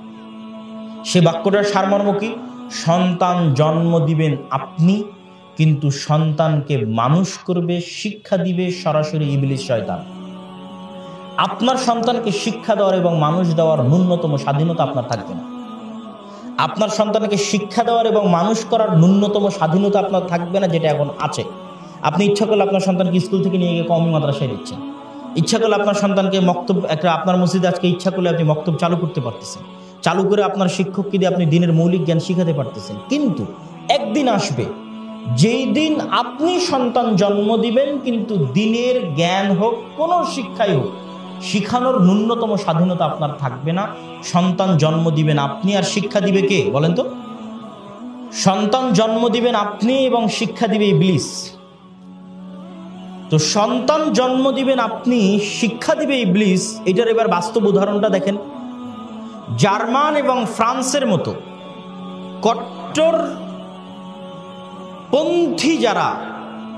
সে বাক্যটার সারমর্ম কি? সন্তান জন্ম দিবেন আপনি, কিন্তু সন্তানকে মানুষ করবে, শিক্ষা দিবে সরাসরি ইবলিস শয়তান। আপনার সন্তানকে শিক্ষা দেওয়ার এবং মানুষ দেওয়ার ন্যূনতম স্বাধীনতা আপনার থাকবে না। আপনার সন্তানকে শিক্ষা দেওয়ার এবং মানুষ করার ন্যূনতম স্বাধীনতা আপনার থাকবে না, যেটা এখন আছে। আপনি ইচ্ছা করলে আপনার সন্তানকে স্কুল থেকে নিয়ে গিয়ে কওমি মাদ্রাসায় দিচ্ছেন, ইচ্ছা করলে আপনার সন্তানকে মক্তব, একটা আপনার মসজিদে আজকে ইচ্ছা করলে আপনি মক্তব চালু করতে পারতেছেন, চালু করে আপনার শিক্ষককে দিয়ে আপনি দিনের মৌলিক জ্ঞান শিখাতে পারতেছেন। কিন্তু একদিন আসবে যেই দিন আপনি সন্তান জন্ম দিবেন, কিন্তু দিনের জ্ঞান হোক, কোনো শিক্ষাই হোক, শিখানোর ন্যূনতম স্বাধীনতা আপনার থাকবে না। সন্তান জন্ম দিবেন আপনি, আর শিক্ষা দিবে কে বলেন তো? সন্তান জন্ম দিবেন আপনি এবং শিক্ষা দিবে ইবলিস। তো সন্তান জন্ম দিবেন আপনি, শিক্ষা দিবে ইবলিস। এটার এবার বাস্তব উদাহরণটা দেখেন। জার্মান এবং ফ্রান্সের মতো কট্টর পন্থী যারা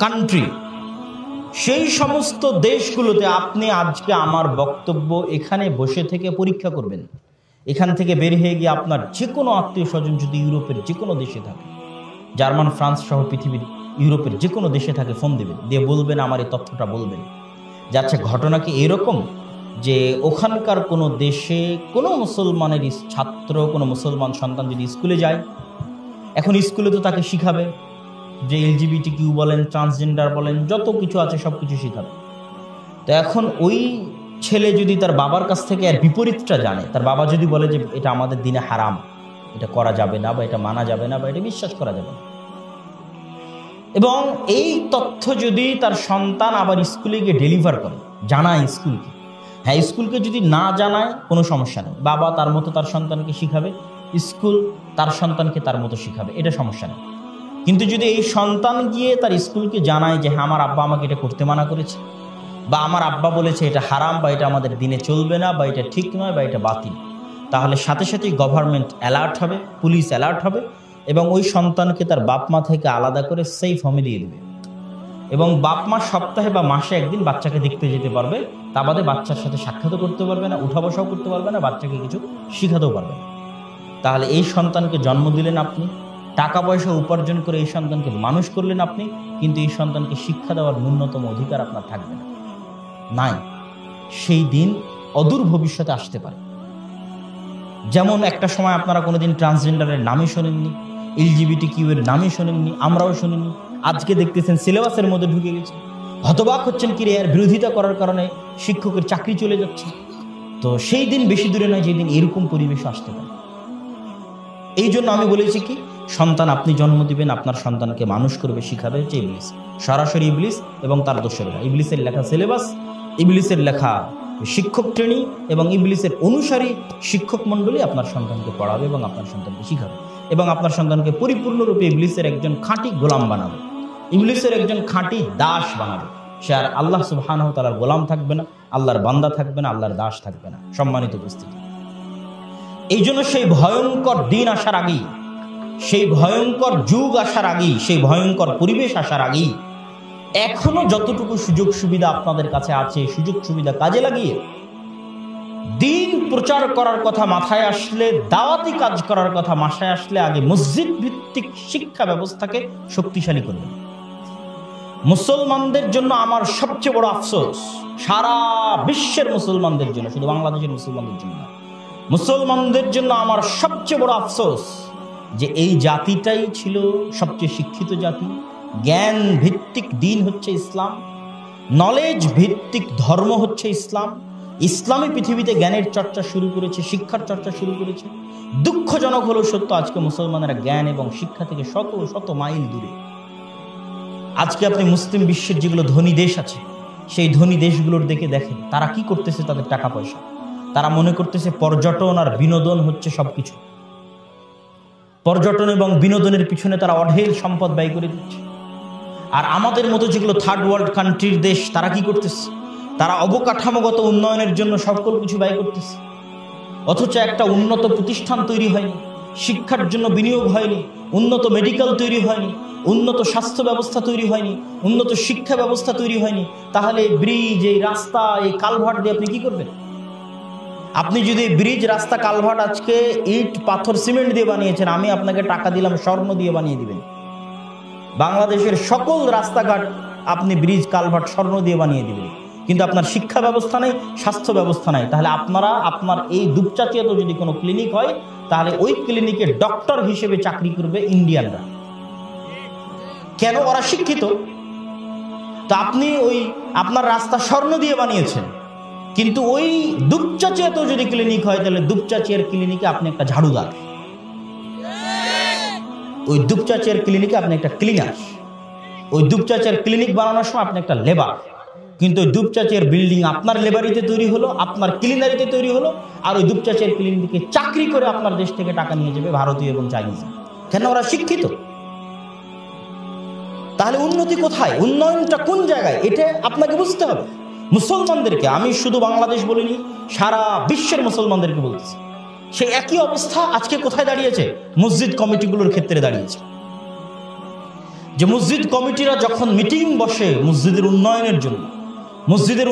কান্ট্রি, সেই সমস্ত দেশগুলোতে আপনি আজকে আমার বক্তব্য এখানে বসে থেকে পরীক্ষা করবেন। এখান থেকে বের হয়ে গিয়ে আপনার যে কোনো আত্মীয় স্বজন যদি ইউরোপের যে কোনো দেশে থাকে, জার্মান, ফ্রান্স সহ পৃথিবীর ইউরোপের যে কোনো দেশে থাকে, ফোন দেবেন, দিয়ে বলবেন, আমার এই তথ্যটা বলবেন যে আচ্ছা ঘটনা কি এরকম যে ওখানকার কোনো দেশে কোনো মুসলমানের ছাত্র, কোনো মুসলমান সন্তান যদি স্কুলে যায়, এখন স্কুলে তো তাকে শিখাবে যে LGBTQ বলেন, ট্রান্সজেন্ডার বলেন, যত কিছু আছে সব কিছু শিখাবে। তো এখন ওই ছেলে যদি তার বাবার কাছ থেকে আর বিপরীতটা জানে, তার বাবা যদি বলে যে এটা আমাদের দিনে হারাম, এটা করা যাবে না, বা এটা মানা যাবে না, বা এটা বিশ্বাস করা যাবে না, এবং এই তথ্য যদি তার সন্তান আবার স্কুলে গিয়ে ডেলিভার করে, জানায় স্কুলকে, হ্যাঁ স্কুলকে যদি না জানায় কোনো সমস্যা নেই, বাবা তার মতো তার সন্তানকে শিখাবে, স্কুল তার সন্তানকে তার মতো শিখাবে, এটা সমস্যা নেই। কিন্তু যদি এই সন্তান গিয়ে তার স্কুলকে জানায় যে হ্যাঁ আমার আব্বা আমাকে এটা করতে মানা করেছে, বা আমার আব্বা বলেছে এটা হারাম, বা এটা আমাদের দিনে চলবে না, বা এটা ঠিক নয়, বা এটা বাতিল, তাহলে সাথে সাথেই গভর্নমেন্ট অ্যালার্ট হবে, পুলিশ অ্যালার্ট হবে, এবং ওই সন্তানকে তার বাপ মা থেকে আলাদা করে সেফ হোমে দিয়ে দেবে। এবং বাপ মা সপ্তাহে বা মাসে একদিন বাচ্চাকে দেখতে যেতে পারবে, তা বাদে বাচ্চার সাথে সাক্ষাৎও করতে পারবে না, উঠা বসাও করতে পারবে না, বাচ্চাকে কিছু শিখাতেও পারবে না। তাহলে এই সন্তানকে জন্ম দিলেন আপনি, টাকা পয়সা উপার্জন করে এই সন্তানকে মানুষ করলেন আপনি, কিন্তু এই সন্তানকে শিক্ষা দেওয়ার ন্যূনতম অধিকার আপনার থাকবে না, নাই। সেই দিন অদূর ভবিষ্যতে আসতে পারে। যেমন একটা সময় আপনারা কোনোদিন ট্রান্সজেন্ডারের নামই শোনেননি, LGBTQ এর নামই শোনেননি, আমরাও শুনিনি। আজকে দেখতেছেন সিলেবাসের মধ্যে ঢুকে গেছে, হতবাক হচ্ছেন কি রে, এর বিরোধিতা করার কারণে শিক্ষকের চাকরি চলে যাচ্ছে। তো সেই দিন বেশি দূরে নয় যেদিন এরকম পরিবেশ আসতে পারে। এই জন্য আমি বলেছি কি, সন্তান আপনি জন্ম দিবেন, আপনার সন্তানকে মানুষ করবে, শিখাবে হচ্ছে ইবলিস, সরাসরি ইবলিস এবং তার দোসরেরা। ইবলিসের লেখা সিলেবাস, ইবলিসের লেখা শিক্ষক ট্রেনিং এবং ইবলিসের অনুসারী শিক্ষক মণ্ডলী আপনার সন্তানকে পড়াবে এবং আপনার সন্তানকে শিখাবে, এবং আপনার সন্তানকে পরিপূর্ণরূপে ইবলিসের একজন খাঁটি গোলাম বানাবে, ইবলিসের একজন খাঁটি দাস বানাবে। সে আর আল্লাহ সুবহানাহু ওয়া তাআলার গোলাম থাকবে না, আল্লাহর বান্দা থাকবে না, আল্লাহর দাস থাকবে না। সম্মানিত উপস্থিতি, এই জন্য সেই ভয়ঙ্কর দিন আসার আগেই, সেই ভয়ঙ্কর যুগ আসার আগেই, সেই ভয়ঙ্কর পরিবেশ আসার আগেই এখনো যতটুকু সুযোগ সুবিধা আপনাদের কাছে আছে, সুযোগ সুবিধা কাজে লাগিয়ে দিন প্রচার করার কথা মাথায় আসলে, দাওয়াতি কাজ করার কথা মাথায় আসলে আগে মসজিদ ভিত্তিক শিক্ষা ব্যবস্থাকে শক্তিশালী করবেন। মুসলমানদের জন্য আমার সবচেয়ে বড় আফসোস, সারা বিশ্বের মুসলমানদের জন্য, শুধু বাংলাদেশের মুসলমানদের জন্য না, মুসলমানদের জন্য আমার সবচেয়ে বড় আফসোস যে এই জাতিটাই ছিল সবচেয়ে শিক্ষিত জাতি। জ্ঞান ভিত্তিক দিন হচ্ছে ইসলাম, নলেজ ভিত্তিক ধর্ম হচ্ছে ইসলাম। ইসলামী পৃথিবীতে জ্ঞানের চর্চা শুরু করেছে, শিক্ষার চর্চা শুরু করেছে। দুঃখজনক হলো সত্য, আজকে মুসলমানেরা জ্ঞান এবং শিক্ষা থেকে শত শত মাইল দূরে। আজকে আপনি মুসলিম বিশ্বের যেগুলো ধনী দেশ আছে, সেই ধনী দেশগুলোর দিকে দেখেন, তারা কি করতেছে তাদের টাকা পয়সা। তারা মনে করতেছে পর্যটন আর বিনোদন হচ্ছে সবকিছু। পর্যটন এবং বিনোদনের পিছনে তারা অঢেল সম্পদ ব্যয় করে দিচ্ছে। আর আমাদের মতো যেগুলো থার্ড ওয়ার্ল্ড কান্ট্রির দেশ, তারা কি করতেছে? তারা অবকাঠামোগত উন্নয়নের জন্য সকল কিছু ব্যয় করতেছে, অথচ একটা উন্নত প্রতিষ্ঠান তৈরি হয়নি, শিক্ষার জন্য বিনিয়োগ হয়নি, উন্নত মেডিকেল তৈরি হয়নি, উন্নত স্বাস্থ্য ব্যবস্থা তৈরি হয়নি, উন্নত শিক্ষা ব্যবস্থা তৈরি হয়নি। তাহলে ব্রিজ, এই রাস্তা, এই কালভার্ট দিয়ে আপনি কি করবেন? আপনি যদি ব্রিজ, রাস্তা, কালভার্ট আজকে ইট, পাথর, সিমেন্ট দিয়ে বানিয়েছেন, আমি আপনাকে টাকা দিলাম স্বর্ণ দিয়ে বানিয়ে দিবেন। বাংলাদেশের সকল রাস্তাঘাট আপনি ব্রিজ, কালভার্ট স্বর্ণ দিয়ে বানিয়ে দিবেন, কিন্তু আপনার শিক্ষা ব্যবস্থা নেই, স্বাস্থ্য ব্যবস্থা নাই। তাহলে আপনার এই দুপচাচিয়াতে যদি কোনো ক্লিনিক হয়, তাহলে ওই ক্লিনিকে ডক্টর হিসেবে চাকরি করবে ইন্ডিয়ানরা। কেন? ওরা শিক্ষিত। তো আপনি আপনার রাস্তা স্বর্ণ দিয়ে বানিয়েছেন, কিন্তু ওই দুপচাচিয়াতেও যদি ক্লিনিক হয়, তাহলে দুপচাচিয়ার ক্লিনিকে আপনি একটা ঝাড়ুদার, ওই দুপচাচিয়ার ক্লিনিকে আপনি একটা ক্লিনার, ওই দুপচাচিয়ার ক্লিনিক বানানোর সময় আপনি একটা লেবার। কিন্তু ওই দুপচাচিয়ার বিল্ডিং আপনার লেবারিতে তৈরি হলো, আপনার ক্লিনারিতে তৈরি হলো, আর ওই দুপচাচিয়ার ক্লিনিকে চাকরি করে আপনার দেশ থেকে টাকা নিয়ে যাবে ভারতীয় এবং চাইনিজ। কেন? ওরা শিক্ষিত। তাহলে উন্নতি কোথায়? উন্নয়নটা কোন জায়গায়? এটা আপনাকে বুঝতে হবে। মুসলমানদেরকে, আমি শুধু বাংলাদেশ বলিনি, সারা বিশ্বের মুসলমানদেরকে বলতেছি, সেই একই অবস্থা আজকে কোথায় দাঁড়িয়েছে? মসজিদ কমিটিগুলোর ক্ষেত্রে দাঁড়িয়েছে। যে মসজিদ কমিটিরা যখন মিটিং বসে মসজিদের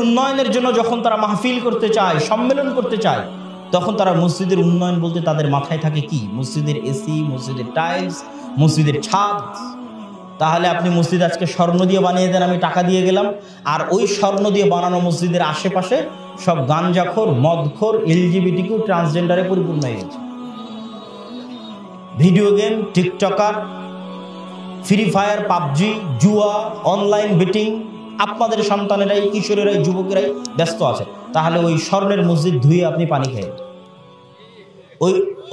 উন্নয়নের জন্য যখন তারা মাহফিল করতে চায়, সম্মেলন করতে চায়, তখন তারা মসজিদের উন্নয়ন বলতে তাদের মাথায় থাকে কি? মসজিদের এসি, মসজিদের টাইলস, মসজিদের ছাদ। তাহলে আপনি মসজিদ আজকে স্বর্ণ দিয়ে বানিয়ে দেন, আমি টাকা দিয়ে গেলাম, আর ওই স্বর্ণ দিয়ে বানানো মসজিদের আশেপাশে সব গাঞ্জাখোর, মদখোর, এলজিবিটিকিউ, ট্রান্সজেন্ডারে পরিপূর্ণ হয়ে গেছে। Video game, TikToker, free fire, PUBG, জুয়া, অনলাইন বেটিং, আপনাদের সন্তানেরাই, কিশোরেরাই, যুবকেরাই ব্যস্ত আছে। তাহলে ওই স্বর্ণের মসজিদ ধুয়ে আপনি পানি খেয়ে,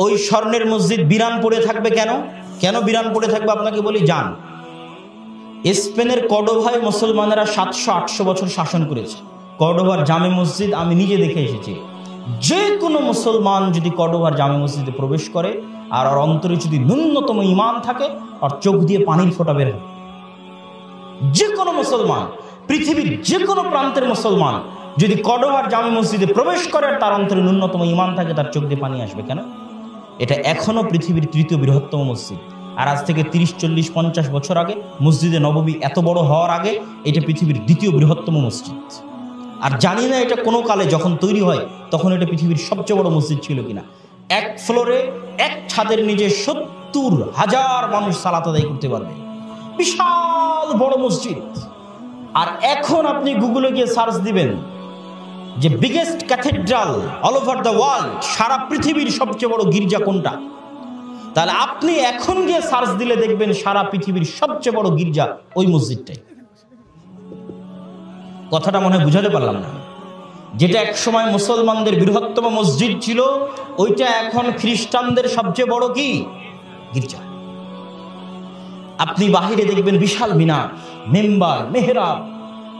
ওই স্বর্ণের মসজিদ বিরান পড়ে থাকবে। কেন বিরান পড়ে থাকবে আপনাকে বলি, যান। স্পেনের কর্ডোভায় মুসলমানেরা 700-800 বছর শাসন করেছে। কর্ডোভার জামে মসজিদ আমি নিজে দেখে এসেছি। যে কোনো মুসলমান যদি কর্ডোভার জামে মসজিদে প্রবেশ করে, আর ওর অন্তরে যদি ন্যূনতম ঈমান থাকে, আর চোখ দিয়ে পানির ফোঁটা বের হয়। যে কোনো মুসলমান, পৃথিবীর যে কোনো প্রান্তের মুসলমান যদি কর্ডোভার জামে মসজিদে প্রবেশ করে, আর তার অন্তরে ন্যূনতম ঈমান থাকে, তার চোখ দিয়ে পানি আসবে। কেন? এটা এখনো পৃথিবীর 3য় বৃহত্তম মসজিদ। আর আজ থেকে 30-40-50 বছর আগে, মসজিদে নববী এত বড় হওয়ার আগে, এটা পৃথিবীর 2য় বৃহত্তম মসজিদ। আর জানি না এটা কোনো কালে যখন তৈরি হয় তখন এটা পৃথিবীর সবচেয়ে বড় মসজিদ ছিল কিনা। এক ফ্লোরে, এক ছাদের নিচে 70,000 মানুষ সালাত আদায় করতে পারবে। বিশাল বড় মসজিদ। আর এখন আপনি গুগলে গিয়ে সার্চ দিবেন যে biggest cathedral all over the world, সারা পৃথিবীর সবচেয়ে বড় গির্জা কোনটা? তাহলে আপনি এখন গিয়ে সার্চ দিলে দেখবেন সারা পৃথিবীর সবচেয়ে বড় গির্জা ওই মসজিদটাই। কথাটা মনে হয় বুঝাতে পারলাম না? যেটা একসময় মুসলমানদের বৃহত্তম মসজিদ ছিল, ওইটা এখন খ্রিস্টানদের সবচেয়ে বড় কি গির্জা। আপনি বাহিরে দেখবেন বিশাল মিনার, মেম্বার, মেহরাব,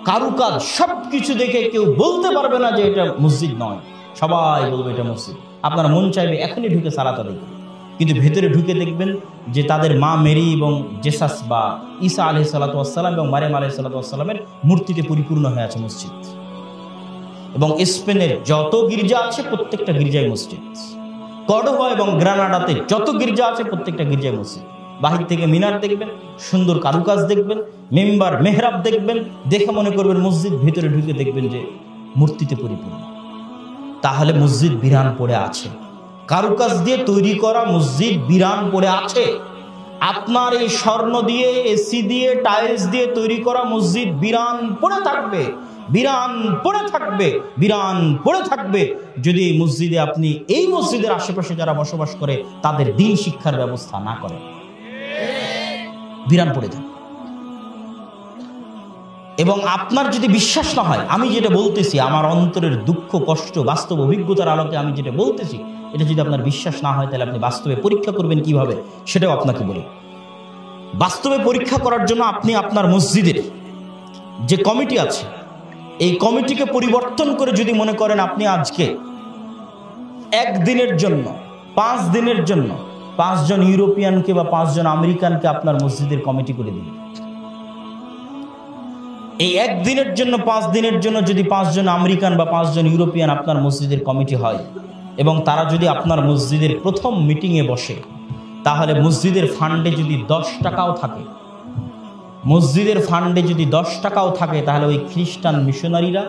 কারুকাজ, সবকিছু দেখে কেউ বলতে পারবে না যে এটা মসজিদ নয়। সবাই বলবে এটা মসজিদ। আপনার মন চাইবে এখনই ঢুকে সালাত আদায় করুন, কিন্তু ভেতরে ঢুকে দেখবেন যে তাদের মা মেরি এবং জেসাস বা ঈসা আলাইহিস সালাতু ওয়াস সালাম এবং মারিয়াম আলাইহিস সালাতু ওয়াস সালামের মূর্তিতে পরিপূর্ণ হয়ে আছে মসজিদ। এবং স্পেনের যত গির্জা আছে প্রত্যেকটা গির্জায় মসজিদ। কর্ডোভা এবং গ্রানাডাতে যত গির্জা আছে প্রত্যেকটা গির্জায় মসজিদ। বাহির থেকে মিনার দেখবেন, সুন্দর কারুকাজ দেখবেন, মেম্বার মেহরাব দেখবেন, দেখে মনে করবেন মসজিদ, ভিতরে ঢুকে দেখবেন যে মূর্তিতে পরিপূর্ণ। তাহলে মসজিদ বিরান পড়ে আছে, কারুকাজ দিয়ে তৈরি করা মসজিদ বিরান পড়ে আছে। আপনার এই স্বর্ণ দিয়ে, এসি দিয়ে, টাইলস দিয়ে তৈরি করা মসজিদ বিরান পড়ে থাকবে, বিরান পড়ে থাকবে, বিরান পড়ে থাকবে যদি এই মসজিদে আপনি, এই মসজিদের আশেপাশে যারা বসবাস করে তাদের দ্বীন শিক্ষার ব্যবস্থা না করেন। বিরান পড়ে থাকবে। এবং আপনার যদি বিশ্বাস না হয়, আমি যেটা বলতেছি আমার অন্তরের দুঃখ কষ্ট বাস্তব অভিজ্ঞতার আলোকে আমি যেটা বলতেছি, এটা যদি আপনার বিশ্বাস না হয় তাহলে আপনি বাস্তবে পরীক্ষা করবেন কিভাবে সেটাও আপনাকে বলি। বাস্তবে পরীক্ষা করার জন্য আপনি আপনার মসজিদের যে কমিটি আছে এই কমিটিকে পরিবর্তন করে যদি মনে করেন আপনি আজকে একদিনের জন্য, 5 দিনের জন্য 5 জন ইউরোপিয়ানকে বা 5 জন আমেরিকানকে আপনার মসজিদের কমিটি করে দিন। এই একদিনের জন্য, 5 দিনের জন্য যদি 5 জন আমেরিকান বা 5 জন ইউরোপিয়ান আপনার মসজিদের কমিটি হয় এবং তারা যদি আপনার মসজিদের প্রথম মিটিংয়ে বসে, তাহলে মসজিদের ফান্ডে যদি 10 টাকাও থাকে, মসজিদের ফান্ডে যদি 10 টাকাও থাকে, তাহলে ওই খ্রিস্টান মিশনারিরা,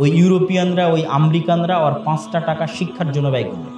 ওই ইউরোপিয়ানরা, ওই আমেরিকানরা আর 5টা টাকা শিক্ষার জন্য ব্যয় করবে।